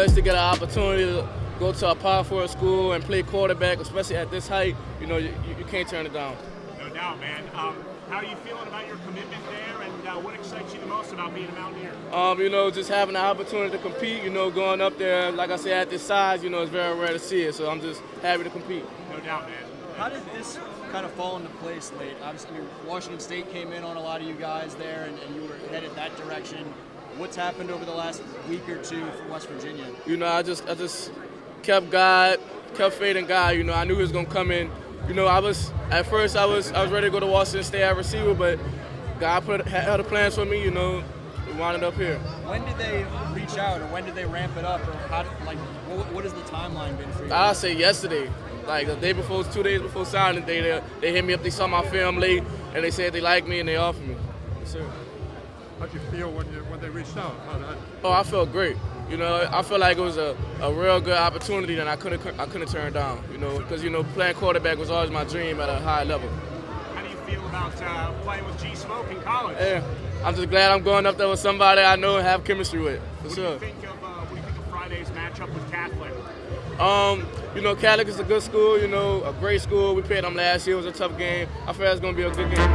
especially to get an opportunity to go to a Power 4 school and play quarterback, especially at this height. You know, you can't turn it down. No doubt, man. How are you feeling about your commitment there, and what excites you the most about being a Mountaineer? You know, just having the opportunity to compete, you know, going up there, like I said, at this size, you know, it's very rare to see it. So I'm just happy to compete. No doubt, man. How did this kind of fall into place late? Obviously, Washington State came in on a lot of you guys there, and you were headed that direction. What's happened over the last week or two for West Virginia? You know, I just kept faith in God. You know, I knew he was gonna come in. You know, at first I was ready to go to Washington State at receiver, but God had other plans for me. You know, we wound up here. When did they reach out, or when did they ramp it up, or what has the timeline been for you? I'll say yesterday, like the day before, 2 days before signing day, they hit me up. They saw my film late, and they said they liked me and they offered me. Yes, sir. How'd you feel when they reached out? Oh, I felt great. You know, I felt like it was a real good opportunity that I couldn't turn down. You know, because playing quarterback was always my dream at a high level. How do you feel about playing with G Smoke in college? Yeah, I'm just glad I'm going up there with somebody I know and have chemistry with. For What sure. do you think of Friday's matchup with Catholic? You know, Catholic is a good school. You know, a great school. We played them last year. It was a tough game. I feel it's going to be a good game.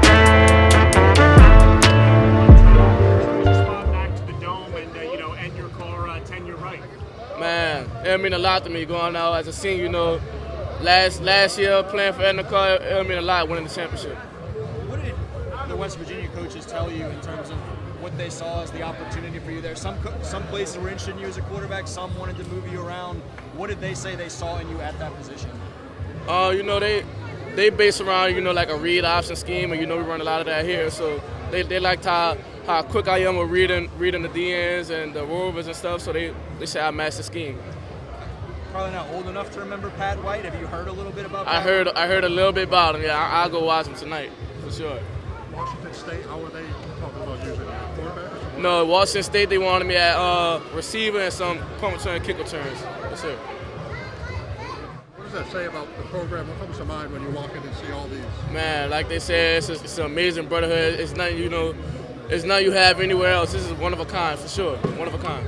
Man, it mean a lot to me going out as a senior. You know, last year playing for Edna, Karr, it mean a lot winning the championship. What did the West Virginia coaches tell you in terms of what they saw as the opportunity for you there? Some places were interested in you as a quarterback. Some wanted to move you around. What did they say they saw in you at that position? You know, they base around, you know, like a read option scheme, and you know we run a lot of that here. So they liked how quick I am with reading the DNs and the rovers and stuff. So they say I match the scheme. Probably not old enough to remember Pat White. Have you heard a little bit about? I heard a little bit about him. Yeah, I'll go watch him tonight for sure. Washington State, how are they talking about using quarterback? No, Washington State, they wanted me at receiver and some punt return, kick returns. Yes, sir. What does that say about the program? What comes to mind when you walk in and see all these? Man, like they said, it's an amazing brotherhood. It's nothing, you know, it's nothing you have anywhere else. This is one of a kind for sure. One of a kind.